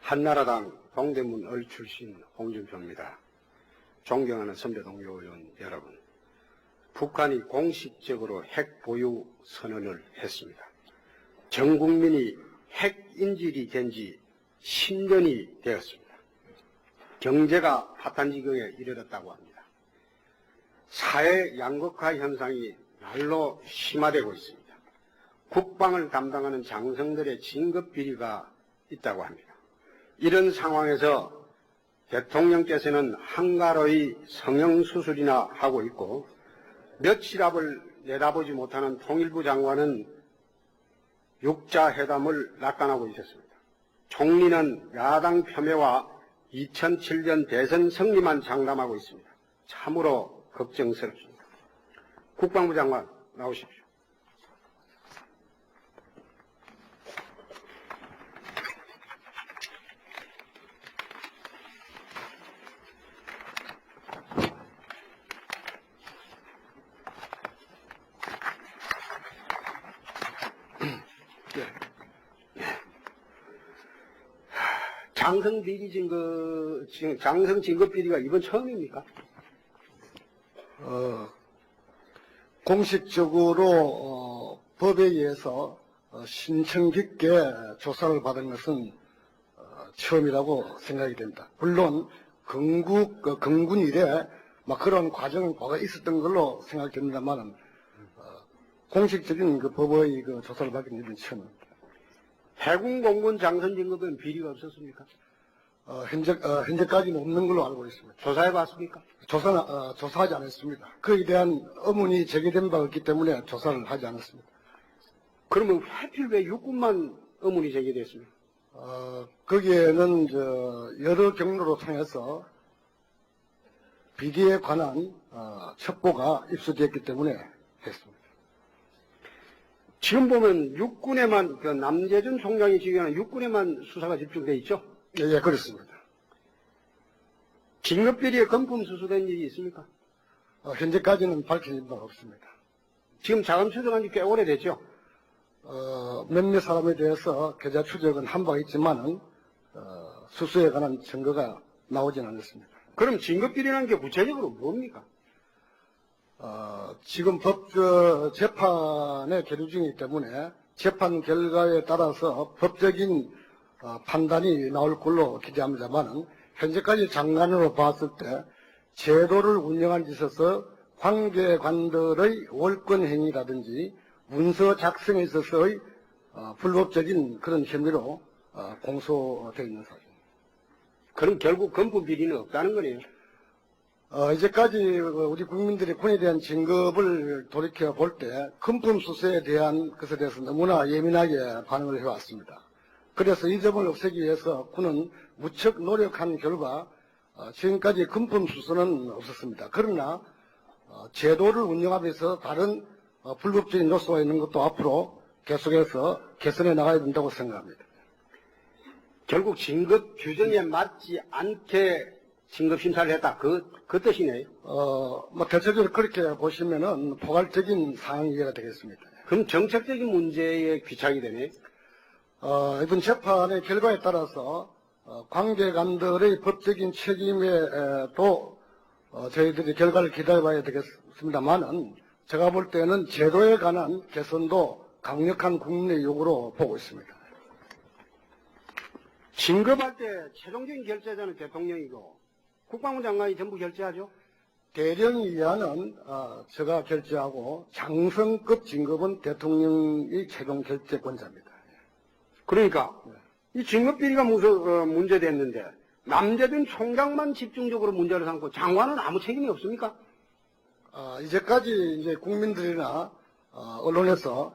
한나라당 동대문 을 출신 홍준표입니다. 존경하는 선배 동료 의원 여러분, 북한이 공식적으로 핵 보유 선언을 했습니다. 전 국민이 핵 인질이 된 지 10년이 되었습니다. 경제가 파탄 지경에 이르렀다고 합니다. 사회 양극화 현상이 날로 심화되고 있습니다. 국방을 담당하는 장성들의 진급 비리가 있다고 합니다. 이런 상황에서 대통령께서는 한가로이 성형수술이나 하고 있고 며칠 앞을 내다보지 못하는 통일부 장관은 육자회담을 낙관하고 있었습니다. 총리는 야당 폄훼와 2007년 대선 승리만 장담하고 있습니다. 참으로 걱정스럽습니다. 국방부 장관 나오십시오. 장성 진급 비리가 이번 처음입니까? 공식적으로 법에 의해서 신청 깊게 조사를 받은 것은 처음이라고 생각이 됩니다. 물론 건군 이래 그런 과정은 뭐가 있었던 걸로 생각됩니다만 공식적인 법의 조사를 받은 일은 처음입니다. 해군 공군 장성 진급은 비리가 없었습니까? 현재까지는 없는 걸로 알고 있습니다. 조사해 봤습니까? 조사하지 않았습니다. 그에 대한 의문이 제기된 바가 없기 때문에 조사를 하지 않았습니다. 그러면 하필 왜 육군만 의문이 제기됐습니까? 거기에는 여러 경로로 통해서 비리에 관한 첩보가 입수됐기 때문에 했습니다. 지금 보면 육군에만 남재준 총장이 지휘하는 육군에만 수사가 집중돼 있죠? 예, 그렇습니다. 진급 비리에 금품 수수된 일이 있습니까? 현재까지는 밝혀진 바가 없습니다. 지금 자금 추적한 지 꽤 오래됐죠? 몇몇 사람에 대해서 계좌 추적은 한 바가 있지만은 수수에 관한 증거가 나오진 않았습니다. 그럼 진급 비리라는 게 구체적으로 뭡니까? 지금 재판에 계류 중이기 때문에 재판 결과에 따라서 법적인 판단이 나올 걸로 기대합니다만은 현재까지 장관으로 봤을 때 제도를 운영한 데 있어서 관계관들의 월권 행위라든지 문서 작성에 있어서의 불법적인 그런 혐의로 공소되어 있는 사실입니다. 그럼 결국 금품 비리는 없다는 거네요. 이제까지 우리 국민들이 군에 대한 진급을 돌이켜 볼 때 금품 수수에 대한 것에 대해서 너무나 예민하게 반응을 해왔습니다. 그래서 이 점을 없애기 위해서 군은 무척 노력한 결과 지금까지 금품 수수는 없었습니다. 그러나 제도를 운영하면서 다른 불법적인 요소가 있는 것도 앞으로 계속해서 개선해 나가야 된다고 생각합니다. 결국 진급 규정에 맞지 않게 진급 심사를 했다. 그 뜻이네요. 대체적으로 그렇게 보시면은 포괄적인 상황이 이해가 되겠습니다. 그럼 정책적인 문제에 귀착이 되네. 이번 재판의 결과에 따라서 관계관들의 법적인 책임에도 저희들이 결과를 기다려봐야 되겠습니다만은 제가 볼 때는 제도에 관한 개선도 강력한 국민의 요구로 보고 있습니다. 진급할 때 최종적인 결제자는 대통령이고 국방부 장관이 전부 결제하죠? 대령이하는 제가 결제하고 장성급 진급은 대통령이 최종 결재권자입니다. 그러니까 이 진급 비리가 문제됐는데 남재준 총장만 집중적으로 문제를 삼고 장관은 아무 책임이 없습니까? 이제까지 이제 국민들이나 언론에서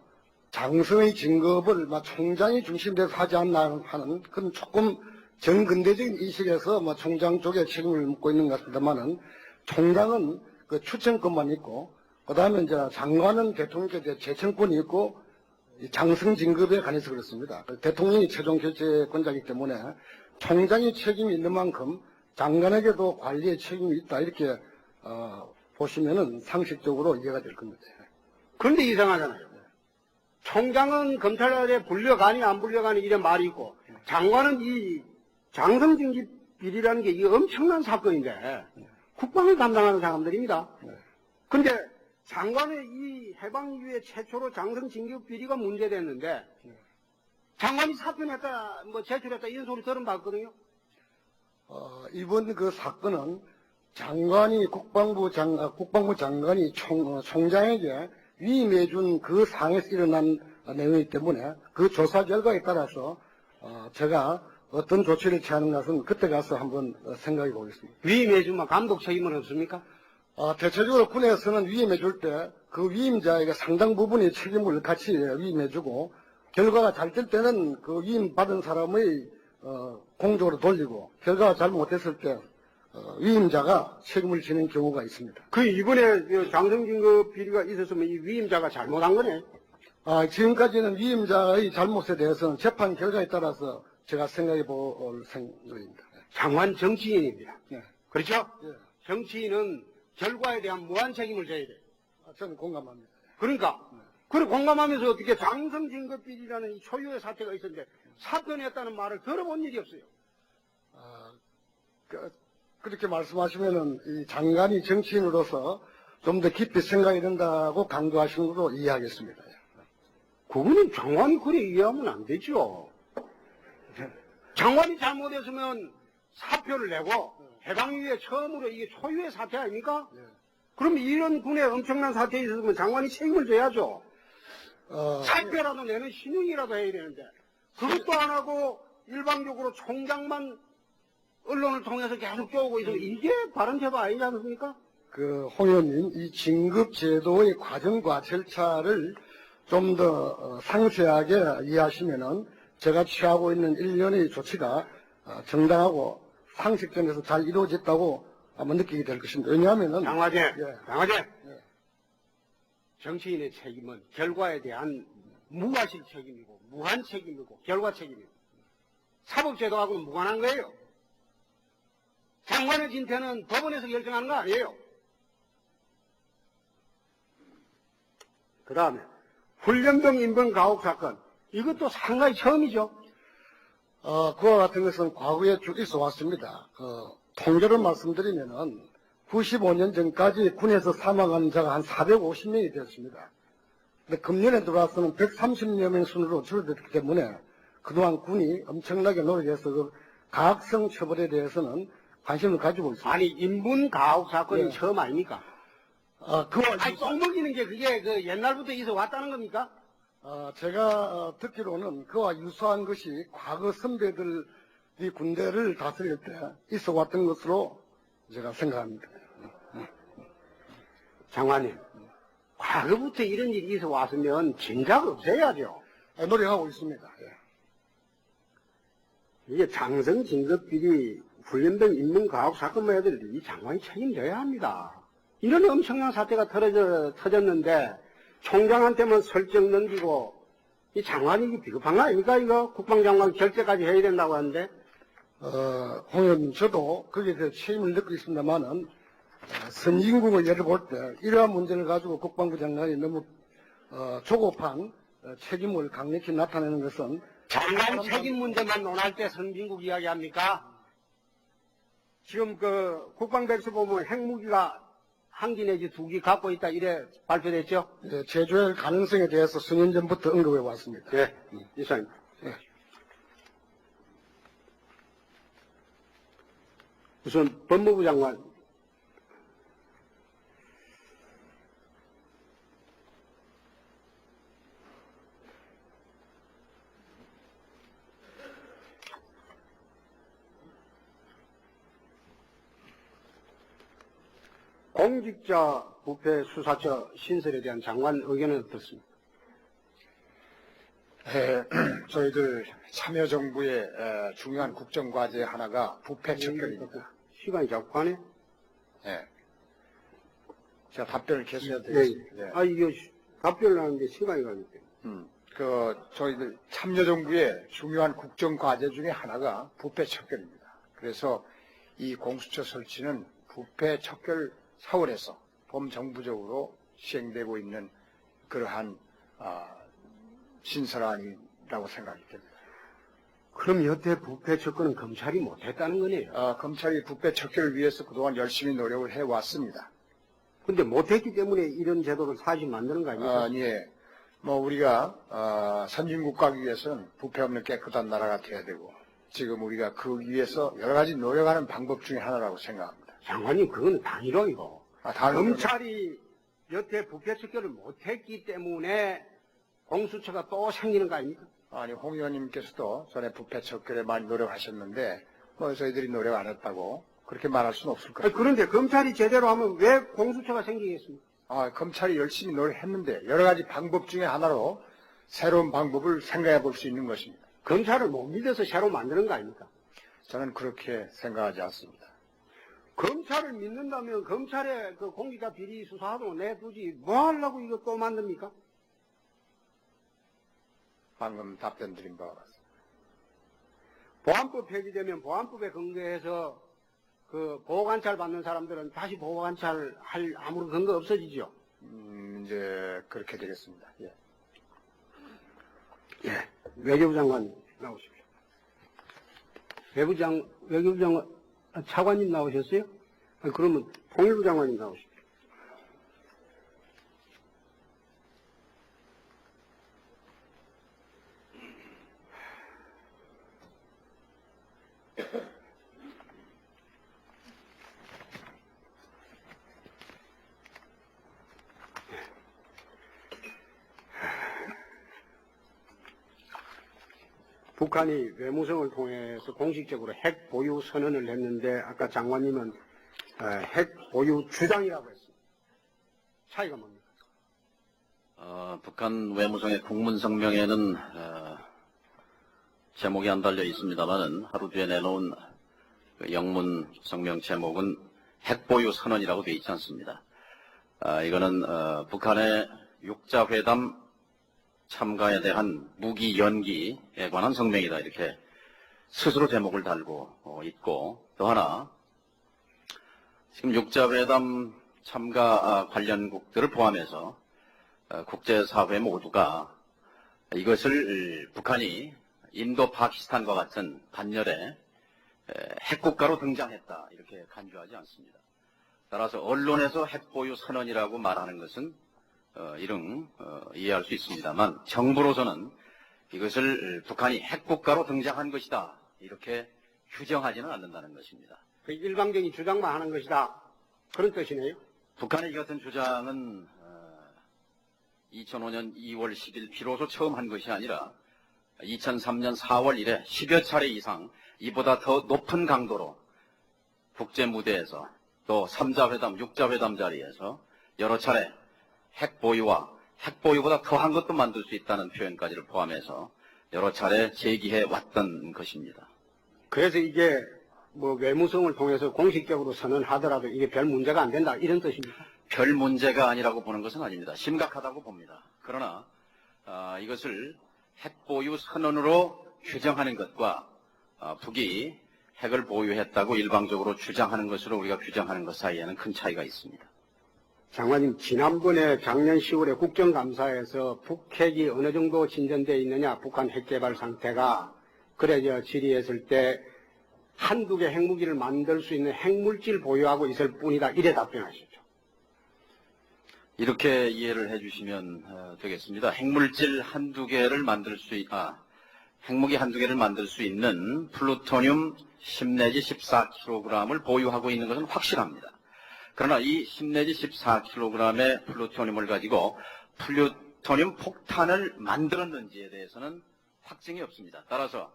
장성의 진급을 총장이 중심돼서 하지 않나 하는 그런 조금 정근대적인 인식에서 총장 쪽에 책임을 묻고 있는 것 같습니다만은 총장은 그 추천권만 있고 그다음에 이제 장관은 대통령께 대해 재청권이 있고 장성 진급에 관해서 그렇습니다. 대통령이 최종 결재권자이기 때문에 총장이 책임이 있는 만큼 장관에게도 관리의 책임이 있다 이렇게 보시면은 상식적으로 이해가 될 겁니다. 그런데 이상하잖아요. 총장은 검찰에 불려가니 안 불려가니 이런 말이 있고 장관은 이 장성징집 비리라는 게 이게 엄청난 사건인데 국방을 담당하는 사람들입니다. 근데 장관의 이 해방 이후에 최초로 장성징집 비리가 문제됐는데 장관이 사표냈다, 뭐 제출했다 이런 소리 들은 바 없거든요. 이번 그 사건은 장관이 국방부 장관이 총장에게 위임해준 그 상에서 일어난 내용이기 때문에 그 조사 결과에 따라서 제가 어떤 조치를 취하는 것은 그때 가서 한번 생각해 보겠습니다. 위임해주면 감독 책임은 없습니까? 대체적으로 군에서는 위임해줄 때 그 위임자에게 상당 부분의 책임을 같이 위임해주고 결과가 잘 될 때는 그 위임받은 사람의 공적으로 돌리고 결과가 잘못됐을 때 위임자가 책임을 지는 경우가 있습니다. 그 이번에 장성징급 비리가 있었으면 이 위임자가 잘못한 거네. 지금까지는 위임자의 잘못에 대해서는 재판 결과에 따라서 제가 생각해 볼 생각입니다. 장관 정치인입니다. 네. 그렇죠? 예. 정치인은 결과에 대한 무한 책임을 져야 돼. 저는 공감합니다. 그러니까 그걸 공감하면서 어떻게 장성징급 비리라는 이 초유의 사태가 있었는데 사표냈다는 말을 들어본 일이 없어요. 그렇게 말씀하시면은 이 장관이 정치인으로서 좀 더 깊이 생각이 된다고 강조하시는 걸로 이해하겠습니다. 그거는 장관이 그래 이해하면 안 되죠. 장관이 잘못했으면 사표를 내고 해방 이후에 처음으로 이게 초유의 사태 아닙니까? 예. 그럼 이런 군에 엄청난 사태에 있었으면 장관이 책임을 져야죠. 어, 사표라도 내는 신용이라도 해야 되는데 그것도 안 하고 일방적으로 총장만 언론을 통해서 계속 쪼고 있으면 이게 바른 제도 아니지 않습니까? 홍 의원님, 이 진급 제도의 과정과 절차를 좀 더 상세하게 이해하시면은 제가 취하고 있는 일련의 조치가 정당하고 상식점에서 잘 이루어졌다고 아마 느끼게 될 것입니다. 왜냐하면은 장화제, 예. 장화제. 예. 정치인의 책임은 결과에 대한 무과실 책임이고 무한 책임이고 결과 책임이고 사법제도하고는 무관한 거예요. 장관의 진퇴는 법원에서 결정하는 거 아니에요. 그 다음에 훈련병 인번 가혹 사건 이것도 상당히 처음이죠. 그와 같은 것은 과거에 쭉 있어 왔습니다. 통계를 말씀드리면은 95년 전까지 군에서 사망한 자가 한 450명이 되었습니다. 근데 금년에 들어와서는 130여 명 순으로 줄어들기 때문에 그동안 군이 엄청나게 노력해서 그 가학성 처벌에 대해서는 관심을 가지고 있습니다. 아니 인분 가혹 사건이 예. 처음 아닙니까? 아니 똥 먹이는 게 그게 그 옛날부터 있어 왔다는 겁니까? 제가 듣기로는 그와 유사한 것이 과거 선배들이 군대를 다스릴 때 있어 왔던 것으로 제가 생각합니다. 장관님, 과거부터 이런 일이 있어 왔으면 진작 없애야죠. 노력하고 있습니다. 예. 이게 장성 진급비리 훈련병 인문 가혹 사건만 해도 이 장관이 책임져야 합니다. 이런 엄청난 사태가 터졌는데 총장한테만 설정 넘기고 이 장관이 이게 비겁한 거 아닙니까? 이거 국방장관 결재까지 해야 된다고 하는데 홍 의원님, 저도 거기에 대해 책임을 느끼고 있습니다만은 선진국을 예를 볼 때 이러한 문제를 가지고 국방부 장관이 너무 조급한 책임을 강력히 나타내는 것은 장관 책임 문제만 논할 때 선진국 이야기합니까? 지금 그 국방백서 보면 핵무기가 한 기 내지 두 기 갖고 있다 이래 발표됐죠? 제조할 가능성에 대해서 수년 전부터 언급해 왔습니다. 네, 이사님. 예. 우선 법무부 장관 공직자 부패 수사처 신설에 대한 장관 의견은 어떻습니까? 저희들 참여정부의 중요한 국정과제 하나가 부패 척결입니다. 시간이 자꾸 가네? 예. 제가 답변을 계속 해야 네. 되겠습니다. 이거 답변을 하는데 시간이 가니까. 저희들 참여정부의 중요한 국정과제 중에 하나가 부패 척결입니다. 그래서 이 공수처 설치는 부패 척결 사월에서 범정부적으로 시행되고 있는 그러한 신설안이라고 생각이 됩니다. 그럼 여태 부패 척결은 검찰이 못했다는 거네요. 검찰이 부패 척결을 위해서 그동안 열심히 노력을 해왔습니다. 근데 못했기 때문에 이런 제도를 사실 만드는 거 아닙니까? 예. 우리가 선진국가기 위해서는 부패 없는 깨끗한 나라가 돼야 되고, 지금 우리가 그 위해서 여러 가지 노력하는 방법 중에 하나라고 생각합니다. 장관님, 그건 단일화이고. 다른 검찰이 여태 부패 척결을 못했기 때문에 공수처가 또 생기는 거 아닙니까? 아니, 홍 의원님께서도 전에 부패 척결에 많이 노력하셨는데, 저희들이 노력 안 했다고 그렇게 말할 수는 없을 것 같아요. 그런데 검찰이 제대로 하면 왜 공수처가 생기겠습니까? 검찰이 열심히 노력했는데 여러 가지 방법 중에 하나로 새로운 방법을 생각해 볼 수 있는 것입니다. 검찰을 못 믿어서 새로 만드는 거 아닙니까? 저는 그렇게 생각하지 않습니다. 검찰을 믿는다면 검찰의 그 공직자 비리 수사하고 내두지 뭐 하려고 이거 또 만듭니까? 방금 답변 드린 바와 같습니다. 보안법 폐지되면 보안법에 근거해서 그 보호관찰 받는 사람들은 다시 보호관찰 할 아무런 근거 없어지죠. 이제 그렇게 되겠습니다. 예. 예. 외교부 장관 나오십시오. 외교부 장관, 차관님 나오셨어요? 그러면 통일부 장관님 나오십시오. 북한이 외무성을 통해서 공식적으로 핵 보유 선언을 했는데 아까 장관님은 핵 보유 주장이라고 했습니다. 차이가 뭡니까? 북한 외무성의 공문 성명에는 제목이 안 달려 있습니다만은 하루 뒤에 내놓은 그 영문 성명 제목은 핵보유 선언이라고 되어 있지 않습니다. 이거는 북한의 육자회담 참가에 대한 무기 연기에 관한 성명이다 이렇게 스스로 제목을 달고 있고, 또 하나 지금 육자회담 참가 관련국들을 포함해서 국제사회 모두가 이것을 북한이 인도 파키스탄과 같은 반열에 핵국가로 등장했다 이렇게 간주하지 않습니다. 따라서 언론에서 핵보유 선언이라고 말하는 것은 이해할 수 있습니다만, 정부로서는 이것을 북한이 핵국가로 등장한 것이다 이렇게 규정하지는 않는다는 것입니다. 그 일방적인 주장만 하는 것이다 그런 뜻이네요. 북한의 이 같은 주장은 2005년 2월 10일 비로소 처음 한 것이 아니라 2003년 4월 이래 10여 차례 이상 이보다 더 높은 강도로 국제 무대에서 또 3자 회담, 6자 회담 자리에서 여러 차례 핵보유와 핵보유보다 더한 것도 만들 수 있다는 표현까지를 포함해서 여러 차례 제기해 왔던 것입니다. 그래서 이게 뭐 외무성을 통해서 공식적으로 선언하더라도 이게 별 문제가 안 된다 이런 뜻입니까? 별 문제가 아니라고 보는 것은 아닙니다. 심각하다고 봅니다. 그러나 이것을 핵보유 선언으로 규정하는 것과 북이 핵을 보유했다고 일방적으로 주장하는 것으로 우리가 규정하는 것 사이에는 큰 차이가 있습니다. 장관님, 지난번에 작년 10월에 국정감사에서 북핵이 어느 정도 진전되어 있느냐, 북한 핵개발 상태가 그래 질의했을 때 한두 개 핵무기를 만들 수 있는 핵물질 보유하고 있을 뿐이다 이래 답변하셨죠. 이렇게 이해를 해주시면 되겠습니다. 핵물질 한두 개를 만들 핵무기 한두 개를 만들 수 있는 플루토늄 10 내지 14kg을 보유하고 있는 것은 확실합니다. 그러나 이 10 내지 14kg의 플루토늄을 가지고 플루토늄 폭탄을 만들었는지에 대해서는 확증이 없습니다. 따라서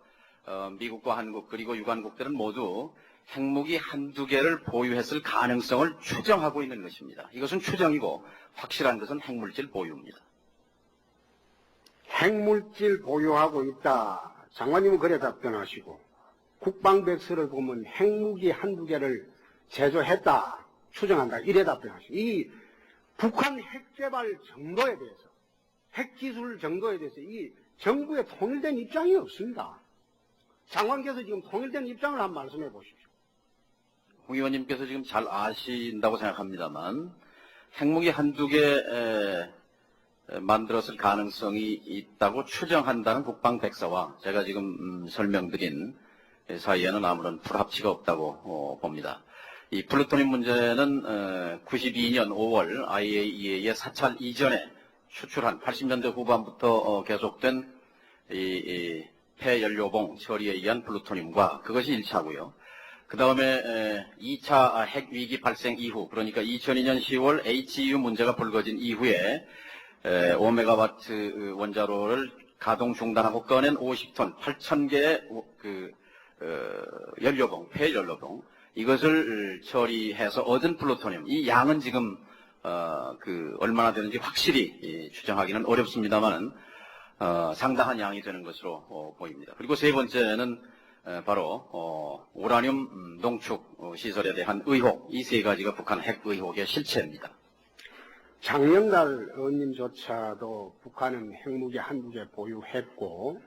미국과 한국 그리고 유관국들은 모두 핵무기 한두 개를 보유했을 가능성을 추정하고 있는 것입니다. 이것은 추정이고 확실한 것은 핵물질 보유입니다. 핵물질 보유하고 있다. 장관님은 그래 답변하시고 국방백서를 보면 핵무기 한두 개를 제조했다. 추정한다. 이래 답변하시고 이 북한 핵개발 정도에 대해서 핵기술 정도에 대해서 이 정부의 통일된 입장이 없습니다. 장관께서 지금 통일된 입장을 한번 말씀해 보십시오. 홍 의원님께서 지금 잘 아신다고 생각합니다만 핵무기 한두 개 만들었을 가능성이 있다고 추정한다는 국방백사와 제가 지금 설명드린 사이에는 아무런 불합치가 없다고 봅니다. 이 플루토늄 문제는 92년 5월 IAEA의 사찰 이전에 추출한 80년대 후반부터 계속된 이 폐연료봉 처리에 의한 플루토늄과 그것이 1차고요. 그 다음에 2차 핵 위기 발생 이후, 그러니까 2002년 10월 HEU 문제가 불거진 이후에 5메가와트 원자로를 가동 중단하고 꺼낸 50톤 8,000개의 연료봉, 폐연료봉, 이것을 처리해서 얻은 플루토늄, 이 양은 지금 얼마나 되는지 확실히 추정하기는 어렵습니다만 상당한 양이 되는 것으로 보입니다. 그리고 세 번째는 바로 우라늄 농축 시설에 대한 의혹, 이 세 가지가 북한 핵 의혹의 실체입니다. 작년달 의원님조차도 북한은 핵무기 한두 개 보유했고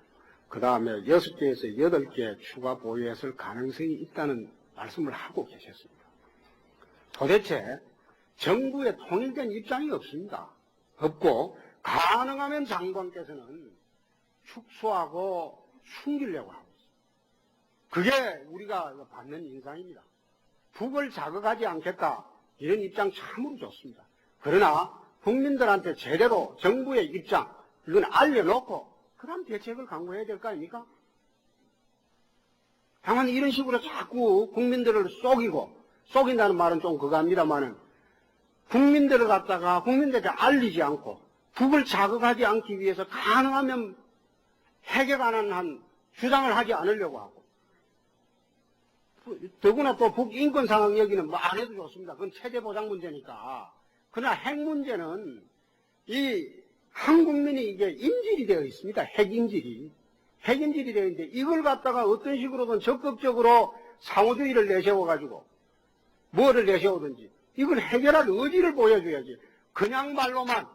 그 다음에 6개에서 8개 추가 보유했을 가능성이 있다는 말씀을 하고 계셨습니다. 도대체 정부의 통일된 입장이 없습니다. 없고 가능하면 장관께서는 축소하고 숨기려고 하고 있습니다. 그게 우리가 받는 인상입니다. 북을 자극하지 않겠다, 이런 입장 참으로 좋습니다. 그러나 국민들한테 제대로 정부의 입장 이건 알려놓고 그 다음 대책을 강구해야 될 거 아닙니까? 다만 이런 식으로 자꾸 국민들을 속인다는 말은 좀 그거합니다만은 국민들을 갖다가 국민들에게 알리지 않고 북을 자극하지 않기 위해서 가능하면 핵에 관한 한 주장을 하지 않으려고 하고, 더구나 또 북인권 상황 여기는 뭐 안 해도 좋습니다. 그건 체제 보장 문제니까. 그러나 핵 문제는 이 한국민이 이게 인질이 되어 있습니다. 핵인질이 되어 있는데 이걸 갖다가 어떤 식으로든 적극적으로 상호주의를 내세워가지고 뭐를 내세우든지 이걸 해결할 의지를 보여줘야지. 그냥 말로만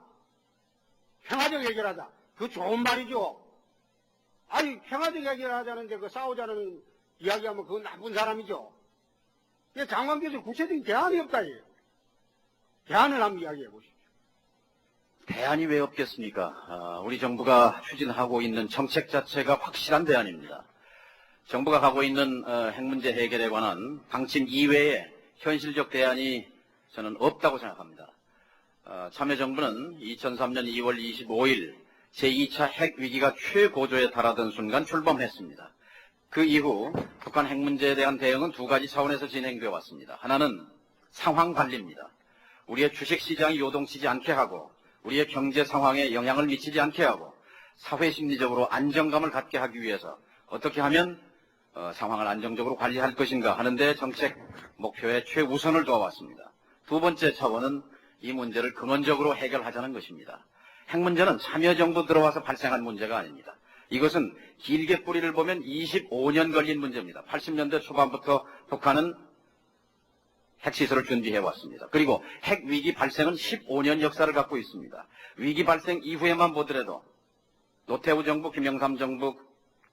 평화적 해결하자, 그 좋은 말이죠. 아니 평화적 해결하자는데 그 싸우자는 이야기하면 그건 나쁜 사람이죠. 장관께서 구체적인 대안이 없다. 대안을 한번 이야기해 보십시오. 대안이 왜 없겠습니까? 우리 정부가 추진하고 있는 정책 자체가 확실한 대안입니다. 정부가 가고 있는 핵 문제 해결에 관한 방침 이외에 현실적 대안이 저는 없다고 생각합니다. 참여정부는 2003년 2월 25일 제2차 핵 위기가 최고조에 달하던 순간 출범했습니다. 그 이후 북한 핵 문제에 대한 대응은 두 가지 차원에서 진행되어 왔습니다. 하나는 상황 관리입니다. 우리의 주식시장이 요동치지 않게 하고 우리의 경제 상황에 영향을 미치지 않게 하고 사회 심리적으로 안정감을 갖게 하기 위해서 어떻게 하면 상황을 안정적으로 관리할 것인가 하는데 정책 목표에 최우선을 두어왔습니다. 두 번째 차원은 이 문제를 근원적으로 해결하자는 것입니다. 핵 문제는 참여정부 들어와서 발생한 문제가 아닙니다. 이것은 길게 뿌리를 보면 25년 걸린 문제입니다. 80년대 초반부터 북한은 핵시설을 준비해왔습니다. 그리고 핵 위기 발생은 15년 역사를 갖고 있습니다. 위기 발생 이후에만 보더라도 노태우 정부, 김영삼 정부,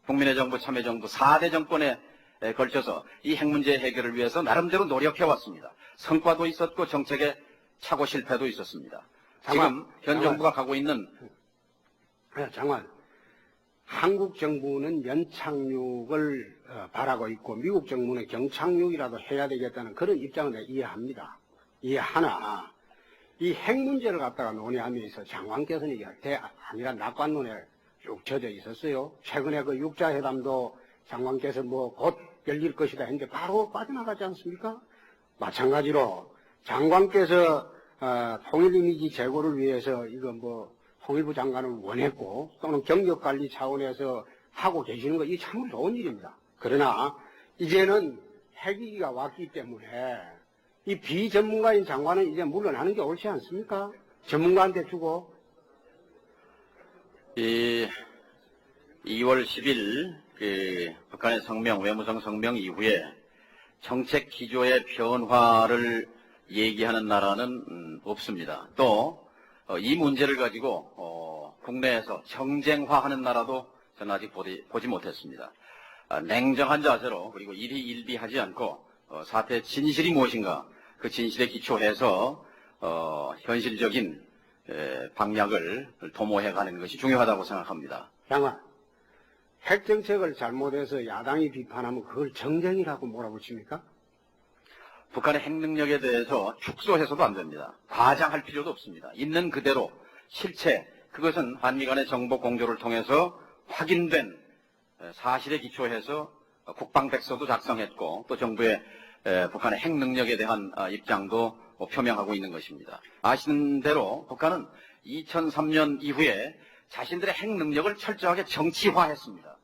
국민의 정부, 참여정부 4대 정권에 걸쳐서 이 핵 문제 해결을 위해서 나름대로 노력해왔습니다. 성과도 있었고 정책의 착오 실패도 있었습니다. 지금 현 정부가 가고 있는 장관, 한국 정부는 연착륙을 바라고 있고 미국 정부는 경착륙이라도 해야 되겠다는 그런 입장을 내가 이해합니다. 이해하나 이 핵 문제를 갖다가 논의하면서 장관께서는 이게 아니라 낙관론에 쭉 젖어 있었어요. 최근에 그 육자회담도 장관께서 뭐 곧 열릴 것이다 했는데 바로 빠져나가지 않습니까? 마찬가지로 장관께서 통일 이미지 제고를 위해서 이거 뭐 통일부 장관을 원했고 또는 경력관리 차원에서 하고 계시는 거, 이 참 좋은 일입니다. 그러나 이제는 핵위기가 왔기 때문에 이 비전문가인 장관은 이제 물러나는 게 옳지 않습니까? 전문가한테 주고. 2월 10일 북한의 성명, 외무성 성명 이후에 정책 기조의 변화를 얘기하는 나라는 없습니다. 또 이 문제를 가지고 국내에서 정쟁화하는 나라도 저는 아직 보지 못했습니다. 냉정한 자세로 그리고 일희일비하지 않고 사태의 진실이 무엇인가 그 진실에 기초해서 현실적인 방향을 도모해 가는 것이 중요하다고 생각합니다. 장관, 핵정책을 잘못해서 야당이 비판하면 그걸 정쟁이라고 몰아붙입니까? 북한의 핵 능력에 대해서 축소해서도 안 됩니다. 과장할 필요도 없습니다. 있는 그대로 실체, 그것은 한미 간의 정보 공조를 통해서 확인된 사실에 기초해서 국방백서도 작성했고 또 정부의 북한의 핵 능력에 대한 입장도 표명하고 있는 것입니다. 아시는 대로 북한은 2003년 이후에 자신들의 핵 능력을 철저하게 정치화했습니다.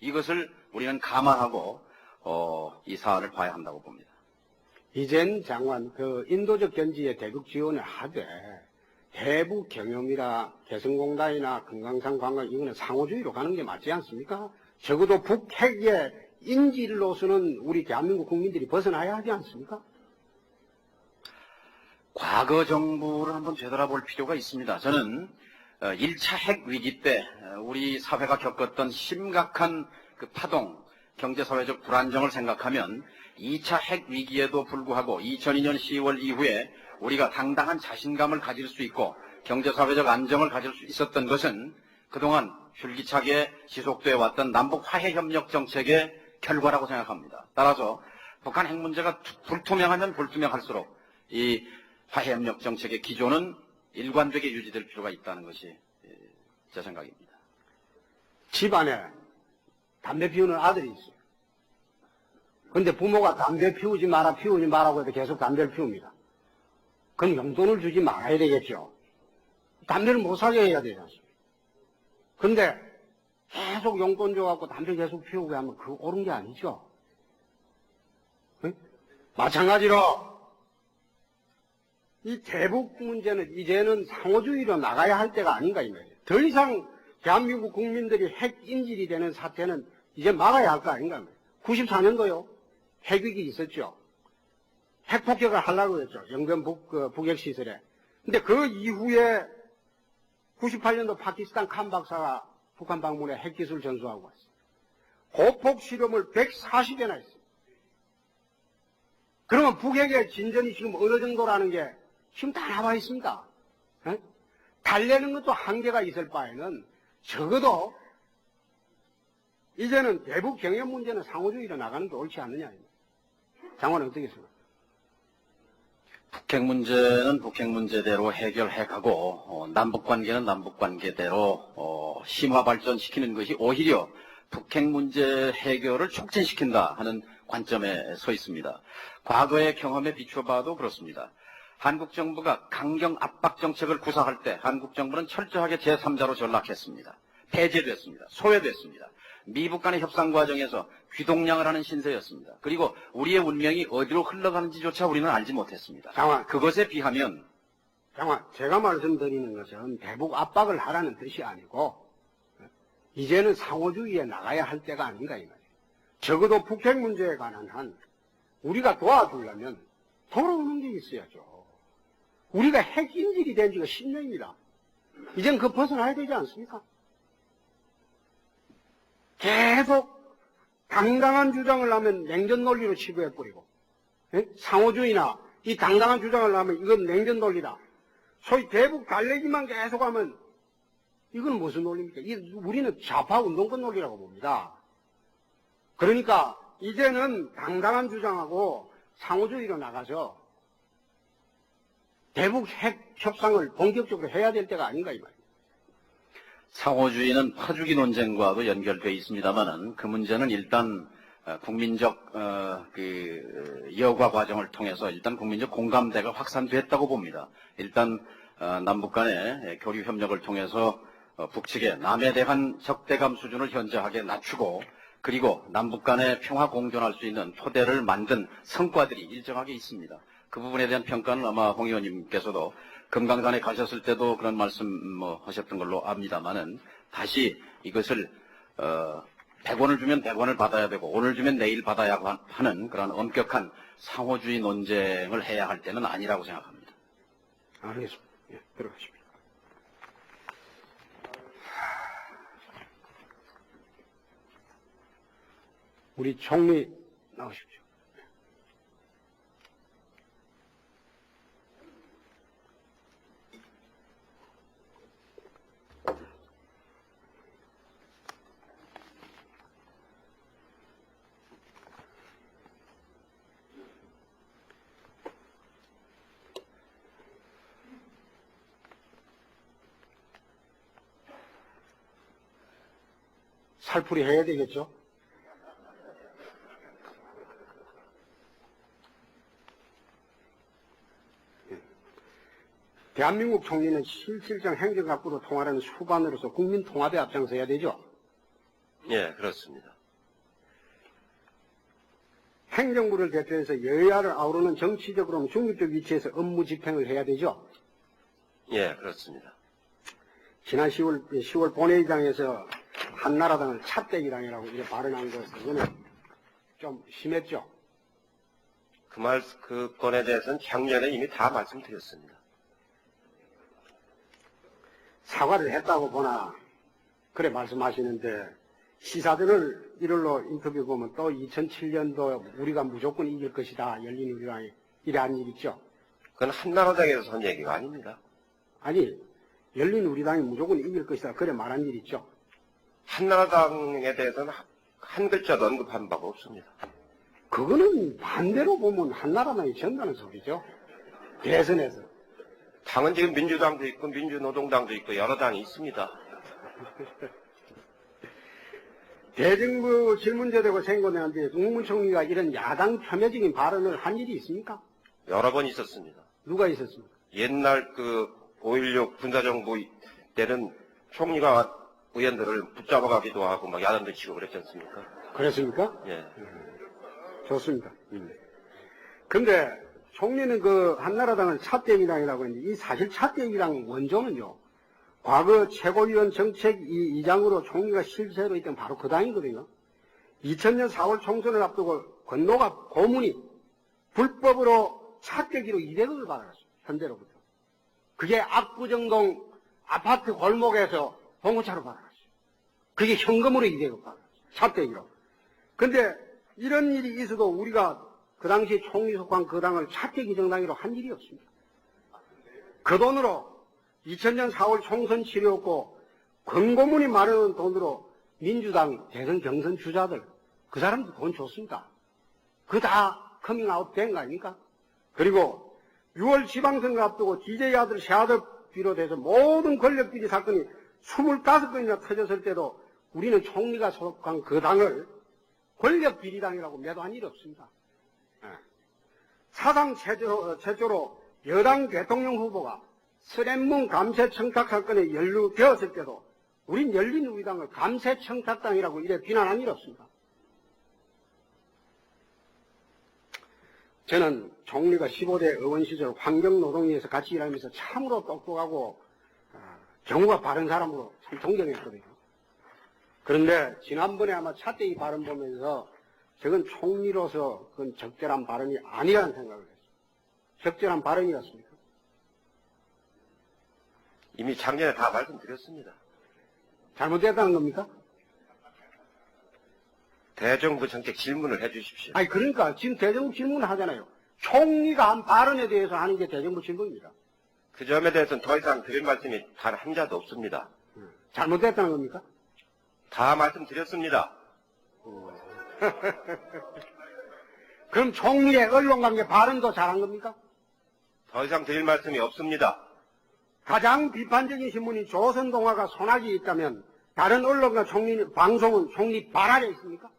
이것을 우리는 감안하고 이 사안을 봐야 한다고 봅니다. 이젠 장관, 그 인도적 견지에 대북 지원을 하되 대북 경협이나 개성공단이나 금강산 관광 이거는 상호주의로 가는 게 맞지 않습니까? 적어도 북핵의 인질로서는 우리 대한민국 국민들이 벗어나야 하지 않습니까? 과거 정부를 한번 되돌아볼 필요가 있습니다. 저는 1차 핵 위기 때 우리 사회가 겪었던 심각한 그 파동, 경제사회적 불안정을 생각하면 2차 핵 위기에도 불구하고 2002년 10월 이후에 우리가 당당한 자신감을 가질 수 있고 경제사회적 안정을 가질 수 있었던 것은 그동안 줄기차게 지속되어 왔던 남북 화해협력 정책의 결과라고 생각합니다. 따라서 북한 핵 문제가 불투명하면 불투명할수록 이 화해협력 정책의 기조는 일관되게 유지될 필요가 있다는 것이 제 생각입니다. 집안에 담배 피우는 아들이 있어요. 근데 부모가 담배 피우지 마라고 해도 계속 담배를 피웁니다. 그럼 용돈을 주지 말아야 되겠죠. 담배를 못 사게 해야 되지 않습니까? 근데 계속 용돈 줘갖고 담배 계속 피우게 하면 그거 옳은 게 아니죠. 응? 마찬가지로 이 대북 문제는 이제는 상호주의로 나가야 할 때가 아닌가 이 말이에요. 더 이상 대한민국 국민들이 핵 인질이 되는 사태는 이제 막아야 할 거 아닌가 이 말이에요. 94년도요. 핵위기 있었죠. 핵폭격을 하려고 했죠. 영변 북핵 시설에. 근데 그 이후에 98년도 파키스탄 칸 박사가 북한 방문에 핵기술 전수하고 왔어요. 고폭 실험을 140개나 했어요. 그러면 북핵의 진전이 지금 어느 정도라는 게 지금 다 나와 있습니다. 에? 달래는 것도 한계가 있을 바에는 적어도 이제는 대북 경협 문제는 상호주의로 나가는 게 옳지 않느냐. 장관은 어떻게 생각합니까? 북핵 문제는 북핵 문제대로 해결해가고 남북 관계는 남북 관계대로 심화 발전시키는 것이 오히려 북핵 문제 해결을 촉진시킨다 하는 관점에 서 있습니다. 과거의 경험에 비춰봐도 그렇습니다. 한국 정부가 강경 압박 정책을 구사할 때 한국 정부는 철저하게 제3자로 전락했습니다. 폐지됐습니다. 소외됐습니다. 미북 간의 협상 과정에서 귀동냥을 하는 신세였습니다. 그리고 우리의 운명이 어디로 흘러가는지조차 우리는 알지 못했습니다. 장관, 그것에 비하면 장관, 제가 말씀드리는 것은 대북 압박을 하라는 뜻이 아니고 이제는 상호주의에 나가야 할 때가 아닌가 이 말이에요. 적어도 북핵 문제에 관한 한 우리가 도와주려면 돌아오는 게 있어야죠. 우리가 핵 인질이 된 지가 10년입니다. 이젠 그 벗어나야 되지 않습니까? 계속 당당한 주장을 하면 냉전 논리로 치부해버리고 상호주의나 이 당당한 주장을 하면 이건 냉전 논리다. 소위 대북 달래기만 계속하면 이건 무슨 논리입니까? 우리는 좌파 운동권 논리라고 봅니다. 그러니까 이제는 당당한 주장하고 상호주의로 나가서 대북 핵 협상을 본격적으로 해야 될 때가 아닌가 이 말이에요. 상호주의는 퍼주기 논쟁과도 연결되어 있습니다만은 그 문제는 일단 국민적 여과 과정을 통해서 일단 국민적 공감대가 확산됐다고 봅니다. 일단 남북 간의 교류 협력을 통해서 북측의 남에 대한 적대감 수준을 현저하게 낮추고 그리고 남북 간의 평화 공존할 수 있는 토대를 만든 성과들이 일정하게 있습니다. 그 부분에 대한 평가는 아마 홍 의원님께서도 금강산에 가셨을 때도 그런 말씀 하셨던 걸로 압니다만은 다시 이것을 100원을 주면 100원을 받아야 되고 오늘 주면 내일 받아야 하는 그런 엄격한 상호주의 논쟁을 해야 할 때는 아니라고 생각합니다. 알겠습니다. 예, 들어가십시오. 우리 총리 나오십시오. 살풀이 해야 되겠죠? 대한민국 총리는 실질적 행정각부로 통하는 수반으로서 국민 통합에 앞장서야 되죠. 예, 그렇습니다. 행정부를 대표해서 여야를 아우르는 정치적으로 중립적 위치에서 업무 집행을 해야 되죠. 예, 그렇습니다. 지난 10월 본회의장에서 한나라당을 찻대기당이라고 이렇게 발언한 것은 이거는 좀 심했죠. 그 건에 대해서는 작년에 이미 다 말씀드렸습니다. 사과를 했다고 보나 그래 말씀하시는데 시사들을 1월로 인터뷰 보면 또 2007년도 우리가 무조건 이길 것이다. 열린우리당이 이래한 일 있죠. 그건 한나라당에서 한 얘기가 아닙니다. 아니 열린우리당이 무조건 이길 것이다. 그래 말한 일 있죠. 한나라당에 대해서는 한 글자도 언급한 바가 없습니다. 그거는 반대로 보면 한나라당이 전다는 소리죠. 대선에서. 당은 지금 민주당도 있고 민주노동당도 있고 여러 당이 있습니다. 대정부 질문제되고 생고되는데 노무현 총리가 이런 야당 폄훼적인 발언을 한 일이 있습니까? 여러 번 있었습니다. 누가 있었습니까? 옛날 그 5.16 군사정부 때는 총리가 의원들을 붙잡아가기도 하고 막 야단도 치고 그랬지 않습니까? 그랬습니까? 예. 좋습니다. 근데 총리는 그 한나라당을 찻대기당이라고 했는데 이 사실 찻대기당 원조는요. 과거 최고위원 정책 이장으로 총리가 실세로 있던 바로 그 당이거든요. 2000년 4월 총선을 앞두고 권노갑 고문이 불법으로 찻대기로 200억을 받아갔어요. 현대로부터. 그게 압구정동 아파트 골목에서 봉고차로 받아갔어요. 그게 현금으로 200억 받아갔어요. 찻대기로. 근데 이런 일이 있어도 우리가 그 당시 총리 속한 그 당을 찻대기 정당으로 한 일이 없습니다. 그 돈으로 2000년 4월 총선 치르었고 권고문이 마련한 돈으로 민주당 대선 경선 주자들 그 사람들 돈 줬습니다. 그거 다 커밍아웃 된 거 아닙니까? 그리고 6월 지방선거 앞두고 DJ 아들 새아들 비롯해서 모든 권력비리 사건이 25건이나 터졌을 때도 우리는 총리가 속한 그 당을 권력비리당이라고 매도한 일이 없습니다. 사상 최초로 여당 대통령 후보가 서랜문 감세청탁 사건에 연루되었을 때도 우린 열린우리당을 감세청탁당이라고 이래 비난한 일 없습니다. 저는 총리가 15대 의원 시절 환경노동위에서 같이 일하면서 참으로 똑똑하고 경우가 바른 사람으로 참 존경했거든요. 그런데 지난번에 아마 찻대기 발언 보면서 저건 총리로서 그건 적절한 발언이 아니라는 생각을 했어요. 적절한 발언이었습니까? 이미 작년에 다 말씀드렸습니다. 잘못됐다는 겁니까? 대정부 정책 질문을 해 주십시오. 아니 그러니까 지금 대정부 질문을 하잖아요. 총리가 한 발언에 대해서 하는 게 대정부 질문입니다. 그 점에 대해서는 더 이상 드릴 말씀이 단 한 자도 없습니다. 잘못됐다는 겁니까? 다 말씀드렸습니다. 그럼 총리의 언론관계 발언도 잘한 겁니까? 더 이상 드릴 말씀이 없습니다. 가장 비판적인 신문이 조선동화가 손학이 있다면 다른 언론과 방송은 총리 발 아래 있습니까?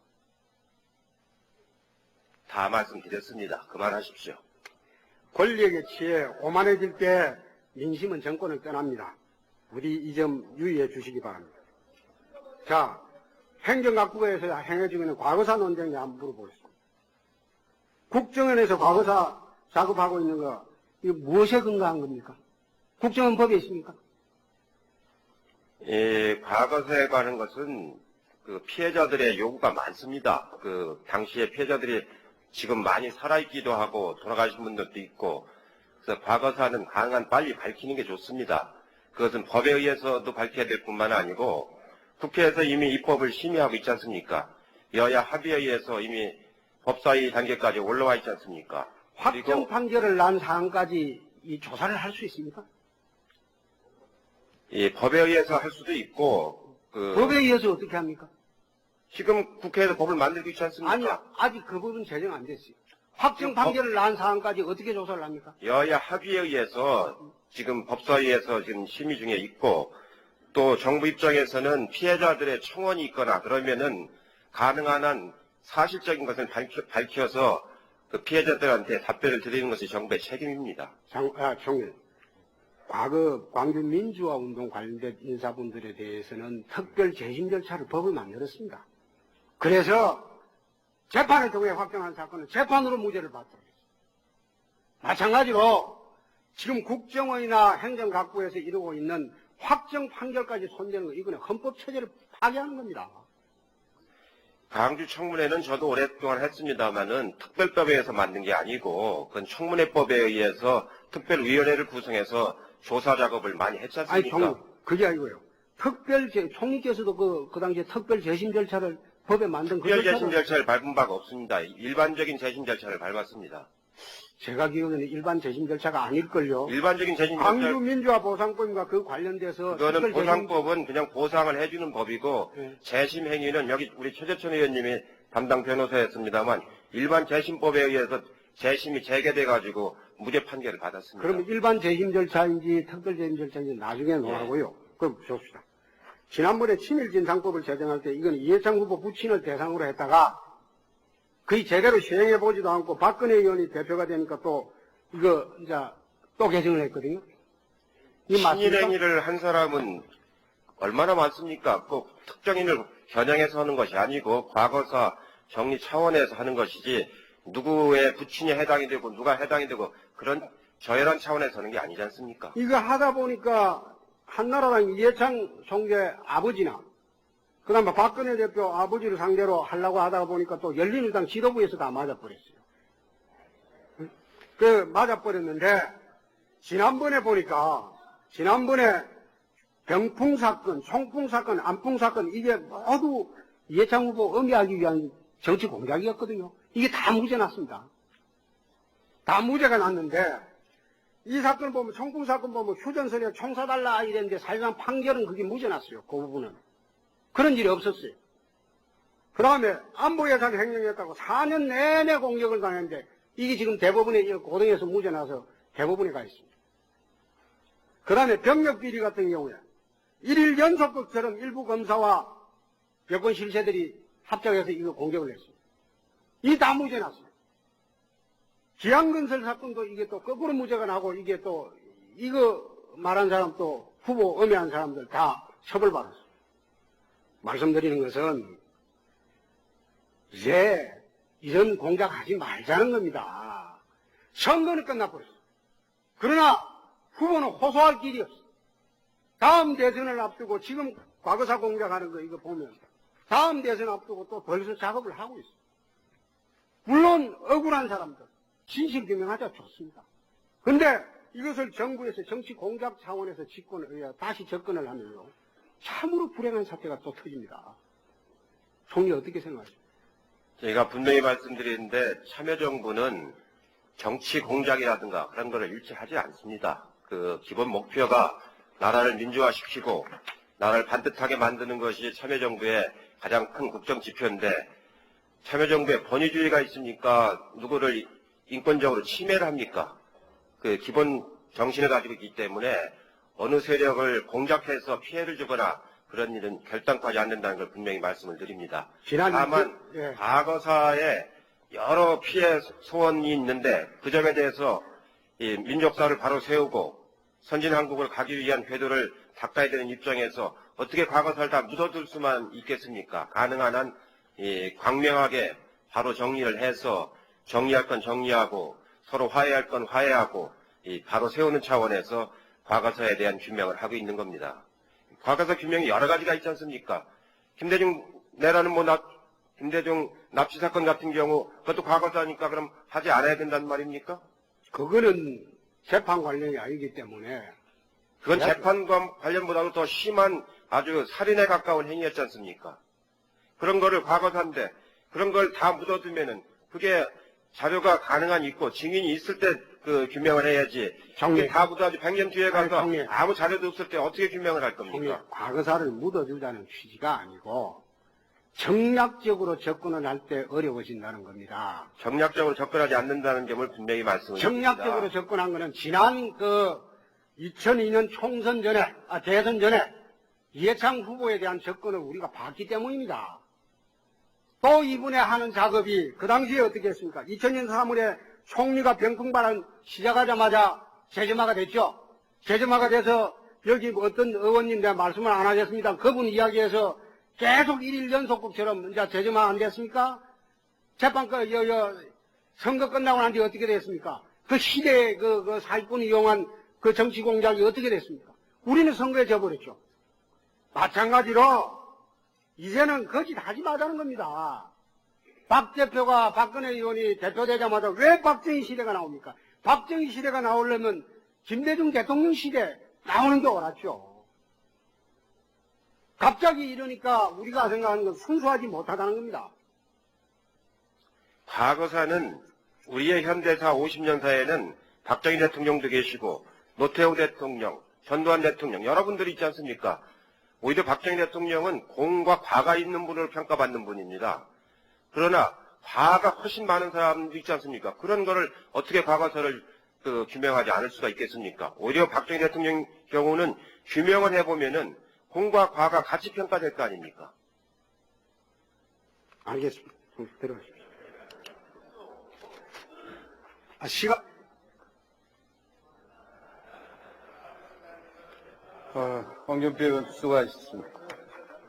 다 말씀드렸습니다. 그만하십시오. 권력에 취해 오만해질 때 민심은 정권을 떠납니다. 부디 이 점 유의해 주시기 바랍니다. 자, 행정각부에서 행해지고 있는 과거사 논쟁에 한번 물어보겠습니다. 국정원에서 과거사 작업하고 있는 거 이거 무엇에 근거한 겁니까? 국정원 법에 있습니까? 과거사에 관한 것은 그 피해자들의 요구가 많습니다. 그 당시에 피해자들이 지금 많이 살아있기도 하고 돌아가신 분들도 있고 그래서 과거사는 가능한 빨리 밝히는 게 좋습니다. 그것은 법에 의해서도 밝혀야 될 뿐만 아니고 국회에서 이미 입법을 심의하고 있지 않습니까? 여야 합의에 의해서 이미 법사위 단계까지 올라와 있지 않습니까? 확정 판결을 난 사항까지 이 조사를 할 수 있습니까? 법에 의해서 할 수도 있고 법에 의해서 어떻게 합니까? 지금 국회에서 법을 만들고 있지 않습니까? 아니, 아직 그 부분 제정 안 됐어요. 확정 판결을 난 사항까지 어떻게 조사를 합니까? 여야 합의에 의해서 지금 법사위에서 지금 심의 중에 있고 또 정부 입장에서는 피해자들의 청원이 있거나 그러면은 가능한 한 사실적인 것을 밝혀서 그 피해자들한테 답변을 드리는 것이 정부의 책임입니다. 총리, 과거 광주 민주화 운동 관련된 인사분들에 대해서는 특별 재심 절차를 법을 만들었습니다. 그래서 재판을 통해 확정한 사건은 재판으로 무죄를 받도록 했습니다. 마찬가지로 지금 국정원이나 행정각부에서 이루고 있는 확정 판결까지 손대는 거, 이거는 헌법 체제를 파괴하는 겁니다. 광주 청문회는 저도 오랫동안 했습니다만은 특별법에 의해서 만든 게 아니고 그건 청문회법에 의해서 특별위원회를 구성해서 조사 작업을 많이 했지 아니, 않습니까? 그게 아니고요. 총리께서도 그 당시에 특별 재심 절차를 법에 만든 그 특별 재심 절차를 절차를 밟은 바가 없습니다. 일반적인 재심 절차를 밟았습니다. 제가 기억에는 일반 재심 절차가 아닐걸요. 일반적인 재심 광주 절차 민주화 보상법과 그 관련돼서 그거는 특별 재심- 보상법은 그냥 보상을 해주는 법이고 네. 재심 행위는 여기 우리 최재천 의원님이 담당 변호사였습니다만 일반 재심법에 의해서 재심이 재개돼 가지고 무죄 판결을 받았습니다. 그러면 일반 재심 절차인지 특별 재심 절차인지 나중에 논하고요. 그럼 봅시다. 지난번에 친일진상법을 제정할 때 이건 이해창 후보 부친을 대상으로 했다가 거의 제대로 시행해 보지도 않고 박근혜 의원이 대표가 되니까 또 이거 이제 또 개정을 했거든요. 이 맞습니까? 친일행위를 한 사람은 얼마나 많습니까? 꼭 특정인을 겨냥해서 하는 것이 아니고 과거사 정리 차원에서 하는 것이지 누구의 부친이 해당이 되고 누가 해당이 되고 그런 저열한 차원에서 하는 게 아니지 않습니까? 이거 하다 보니까 한나라당 이해창 총재 아버지나 그다음에 박근혜 대표 아버지를 상대로 하려고 하다 보니까 또 열린우리당 지도부에서 다 맞아버렸어요. 맞아버렸는데 지난번에 보니까 병풍 사건, 총풍 사건, 안풍 사건 이게 모두 이해창 후보 음해하기 위한 정치 공작이었거든요. 이게 다 무죄 났습니다. 다 무죄가 났는데 이 사건 보면 총풍 사건 보면 휴전선에 총 쏴달라 이랬는데 사실상 판결은 그게 무죄 났어요. 그 부분은. 그런 일이 없었어요. 그 다음에 안보 예산 횡령했다고 4년 내내 공격을 당했는데 이게 지금 대법원에 고등에서 무죄 나서 대법원에 가 있습니다. 그 다음에 병력 비리 같은 경우에 1일 연속극처럼 일부 검사와 여권 실세들이 합작해서 이거 공격을 했습니다. 이게 다 무죄 났어요. 기안건설 사건도 이게 또 거꾸로 무죄가 나고 이게 또 이거 말한 사람 또 후보 음해한 사람들 다 처벌받았어요. 말씀드리는 것은 이제 이런 공작하지 말자는 겁니다. 선거는 끝나버렸어요. 그러나 후보는 호소할 길이 없어. 다음 대선을 앞두고 지금 과거사 공작하는 거 이거 보면 다음 대선 앞두고 또 벌써 작업을 하고 있어요. 물론 억울한 사람들 진실 규명하자 좋습니다. 근데 이것을 정부에서 정치 공작 차원에서 다시 접근을 하면요. 참으로 불행한 사태가 또 터집니다. 총리 어떻게 생각하십니까? 저희가 분명히 말씀드리는데 참여정부는 정치 공작이라든가 그런 거를 일치하지 않습니다. 그 기본 목표가 나라를 민주화시키고 나라를 반듯하게 만드는 것이 참여정부의 가장 큰 국정 지표인데 참여정부에 권위주의가 있으니까 누구를 인권적으로 침해를 합니까? 그 기본 정신을 가지고 있기 때문에 어느 세력을 공작해서 피해를 주거나 그런 일은 결단하지 않는다는 걸 분명히 말씀을 드립니다. 다만 예. 과거사에 여러 피해 소원이 있는데 그 점에 대해서 이 민족사를 바로 세우고 선진한국을 가기 위한 궤도를 닦아야 되는 입장에서 어떻게 과거사를 다 묻어둘 수만 있겠습니까? 가능한 한 광명하게 바로 정리를 해서 정리할 건 정리하고 서로 화해할 건 화해하고 바로 세우는 차원에서 과거사에 대한 규명을 하고 있는 겁니다. 과거사 규명이 여러 가지가 있지 않습니까? 김대중 납치 사건 같은 경우 그것도 과거사니까 그럼 하지 않아야 된다는 말입니까? 그거는 재판 관련이 아니기 때문에 그건 재판과 관련보다도 더 심한 아주 살인에 가까운 행위였지 않습니까? 그런 거를 과거사인데 그런 걸 다 묻어두면은 그게 자료가 가능한 있고 증인이 있을 때 그 규명을 해야지. 정리. 다 묻어가지고 100년 뒤에 가서 정리. 아무 자료도 없을 때 어떻게 규명을 할 총리, 겁니까? 과거사를 묻어주자는 취지가 아니고 정략적으로 접근을 할 때 어려워진다는 겁니다. 정략적으로 접근하지 않는다는 점을 분명히 말씀을 드립니다. 정략적으로 접근한 거는 지난 2002년 대선 전에 이해창 후보에 대한 접근을 우리가 봤기 때문입니다. 또 이분의 하는 작업이 그 당시에 어떻게 했습니까? 2000년 3월에 총리가 병풍 발언 시작하자마자 재점화가 됐죠. 재점화가 돼서 여기 어떤 의원님 내가 말씀을 안 하겠습니다. 그분 이야기에서 계속 1일 연속극처럼 이제 재점화 안 됐습니까? 선거 끝나고 난 뒤 어떻게 됐습니까? 그 시대의 그 사기꾼이 이용한 그 정치 공작이 어떻게 됐습니까? 우리는 선거에 져버렸죠. 마찬가지로 이제는 거짓하지 말자는 겁니다. 박 대표가 박근혜 의원이 대표되자마자 왜 박정희 시대가 나옵니까? 박정희 시대가 나오려면 김대중 대통령 시대 나오는 게 옳았죠. 갑자기 이러니까 우리가 생각하는 건 순수하지 못하다는 겁니다. 과거사는 우리의 현대사 50년사에는 박정희 대통령도 계시고 노태우 대통령, 전두환 대통령 여러분들이 있지 않습니까? 오히려 박정희 대통령은 공과 과가 있는 분으로 평가받는 분입니다. 그러나 과가 훨씬 많은 사람도 있지 않습니까? 그런 거를 어떻게 과거사를 규명하지 않을 수가 있겠습니까? 오히려 박정희 대통령 경우는 규명을 해보면은 공과 과가 같이 평가될 거 아닙니까? 알겠습니다. 들어가십시오. 시간. 황교안 의원 수고하셨습니다.